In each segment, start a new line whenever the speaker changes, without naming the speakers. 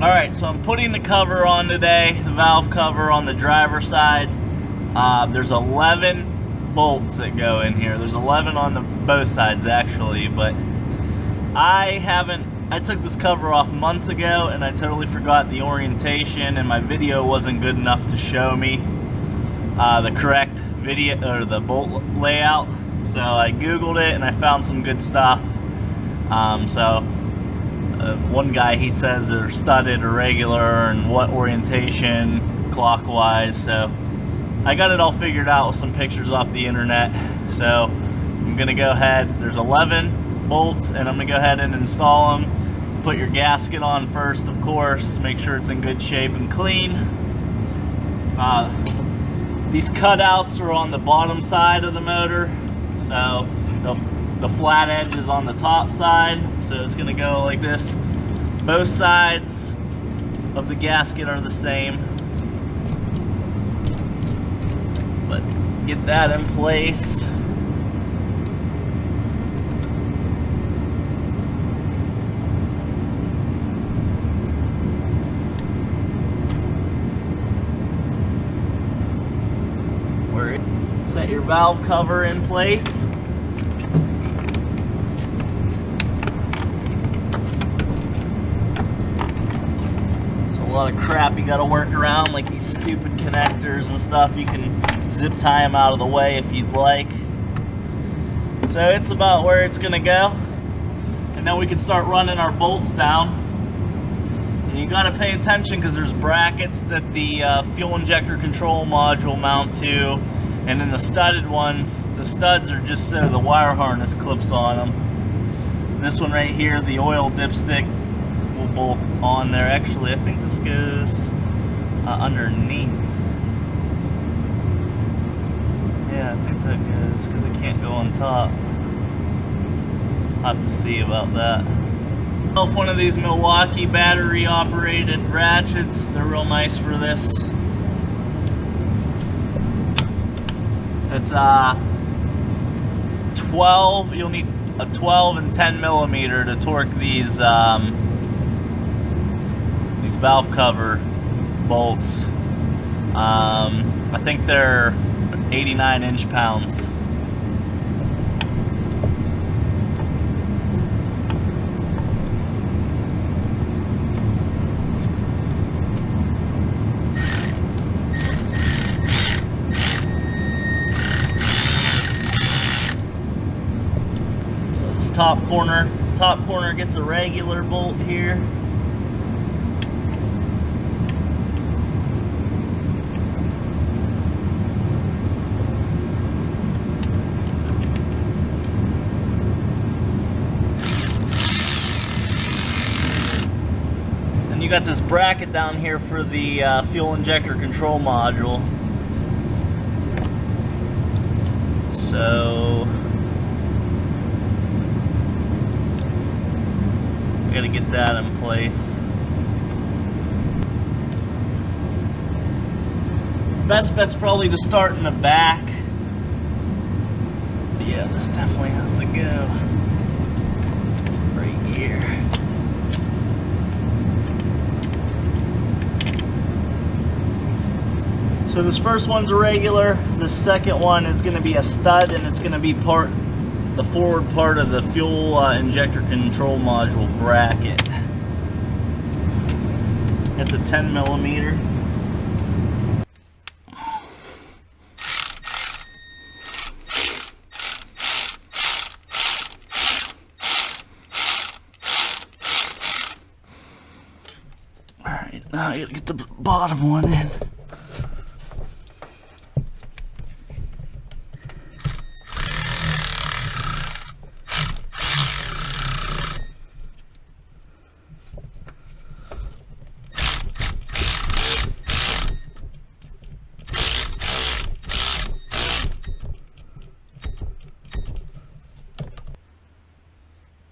Alright, so I'm putting the cover on today, the valve cover on the driver's side. There's 11 bolts that go in here. There's 11 on both sides actually, but I took this cover off months ago and I totally forgot the orientation, and my video wasn't good enough to show me the correct video or the bolt layout. So I googled it and I found some good stuff. One guy, he says they're studded or regular and what orientation clockwise, so I got it all figured out with some pictures off the internet. So I'm gonna go ahead, there's 11 bolts and I'm gonna go ahead and install them. Put your gasket on first, of course, make sure it's in good shape and clean. These cutouts are on the bottom side of the motor, so the flat edge is on the top side, so it's going to go like this. Both sides of the gasket are the same, but get that in place. Set your valve cover in place. A lot of crap you got to work around, like these stupid connectors and stuff. You can zip tie them out of the way if you'd like. So it's about where it's gonna go, and then we can start running our bolts down. And you got to pay attention because there's brackets that the fuel injector control module mount to, and then the studded ones, the studs are just so the wire harness clips on them. And this one right here, the oil dipstick, will bolt on there. Actually, I think this goes underneath. Yeah, I think that goes, because it can't go on top. I'll have to see about that. One of these Milwaukee battery operated ratchets, they're real nice for this. It's 12, you'll need a 12 and 10 millimeter to torque these valve cover bolts. I think they're 89 inch-pounds. So this top corner gets a regular bolt here. You got this bracket down here for the fuel injector control module. So we gotta get that in place. Best bet's probably to start in the back. Yeah, this definitely has to go right here. So this first one's a regular, the second one is going to be a stud, and it's going to be the forward part of the fuel injector control module bracket. It's a 10 millimeter. Alright, now I gotta get the bottom one in.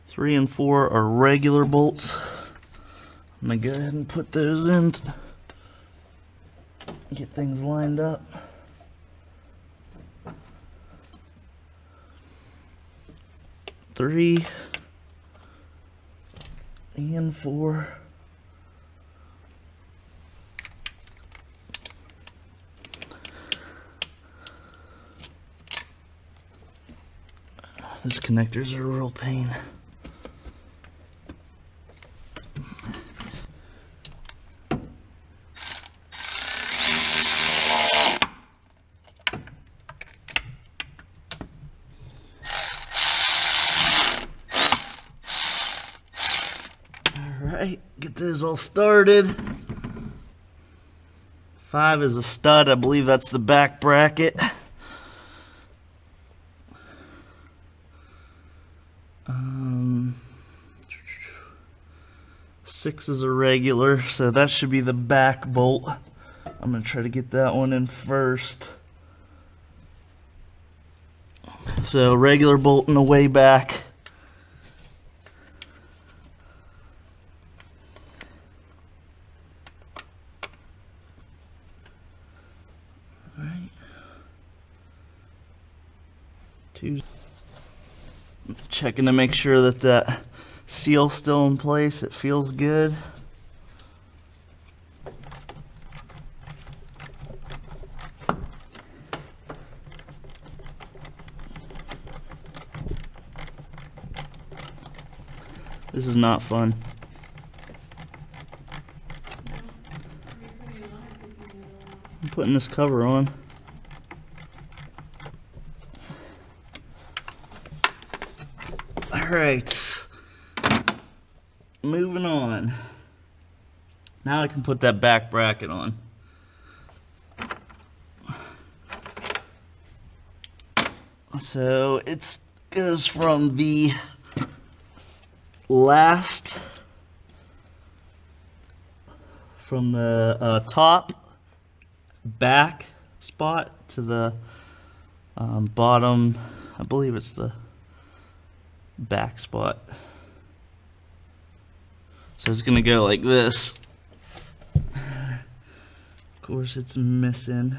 Three and four are regular bolts. I'm gonna go ahead and put those in to get things lined up. Three and four Those connectors are a real pain. Alright, get those all started. 5 is a stud, I believe that's the back bracket. 6 is a regular, so that should be the back bolt. I'm going to try to get that one in first. So regular bolt in the way back. Alright. 2. Checking to make sure that that seal's still in place. It feels good. This is not fun. I'm putting this cover on. Alright. Moving on. Now I can put that back bracket on. So it goes from the top back spot to the bottom, I believe it's the back spot. So it's gonna go like this. Of course it's missing.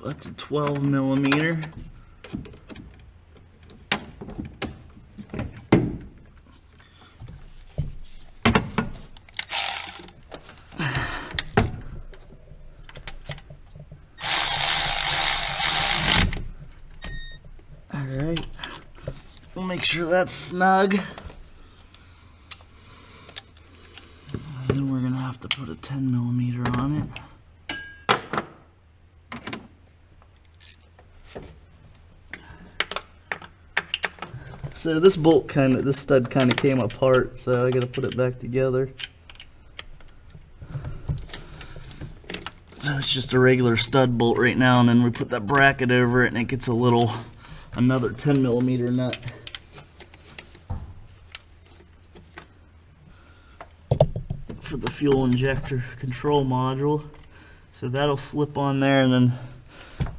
That's a 12 millimeter. Alright, we'll make sure that's snug. And then we're gonna have to put a 10 millimeter on it. So this stud kind of came apart, so I gotta put it back together. So it's just a regular stud bolt right now, and then we put that bracket over it and it gets another 10 millimeter nut. For the fuel injector control module. So that'll slip on there, and then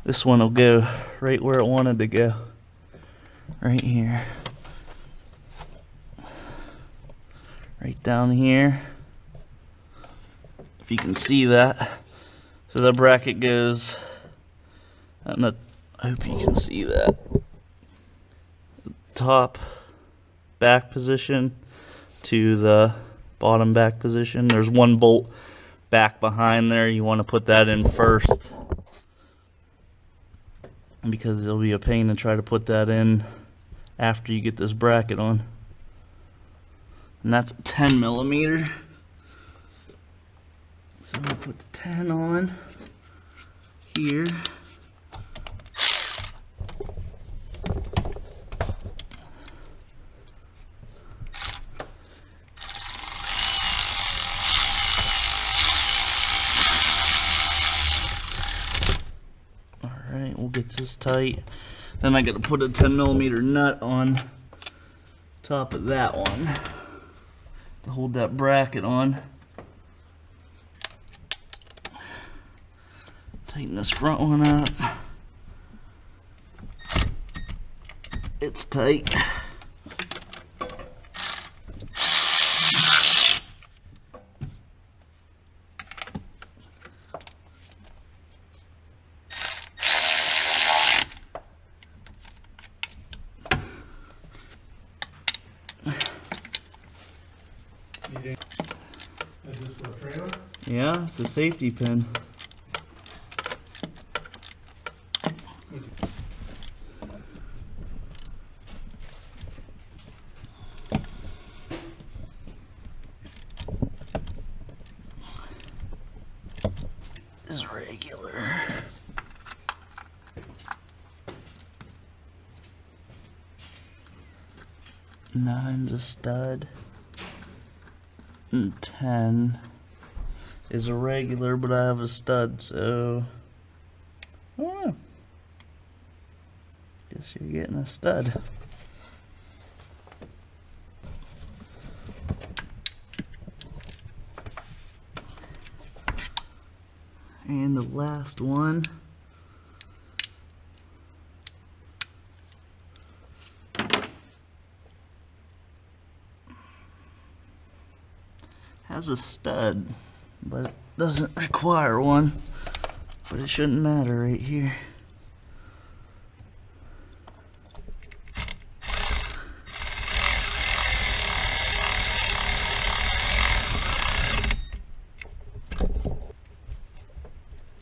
this one will go right where it wanted to go. Right here. Right down here. If you can see that. So the bracket goes, I hope you can see that. Top back position to the bottom back position. There's one bolt back behind there. You want to put that in first, because it'll be a pain to try to put that in after you get this bracket on. And that's a 10 millimeter. So I'm going to put the 10 on here. Alright, we'll get this tight. Then I got to put a 10 millimeter nut on top of that one to hold that bracket on. Tighten this front one up. It's tight.
Is this for a trailer?
Yeah, it's a safety pin. 9's a stud, and 10 is a regular, but I have a stud, so I don't know. Guess you're getting a stud. And the last one has a stud, but it doesn't require one, but it shouldn't matter right here.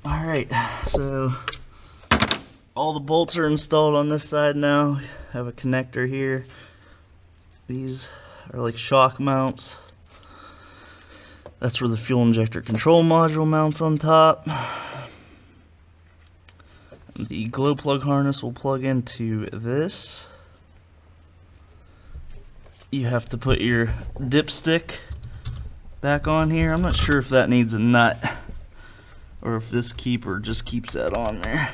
Alright, so all the bolts are installed on this side now. I have a connector here. These are like shock mounts. That's where the fuel injector control module mounts on top. The glow plug harness will plug into this. You have to put your dipstick back on here. I'm not sure if that needs a nut or if this keeper just keeps that on there.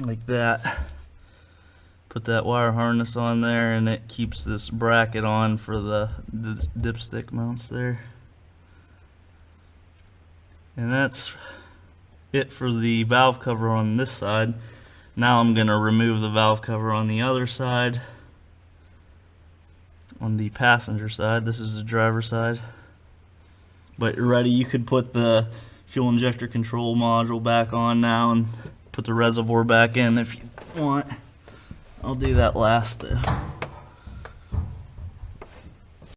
Like that. Put that wire harness on there and it keeps this bracket on for the dipstick mounts there. And that's it for the valve cover on this side. Now I'm going to remove the valve cover on the other side, on the passenger side. This is the driver side. But you're ready, you could put the fuel injector control module back on now and put the reservoir back in if you want. I'll do that last though.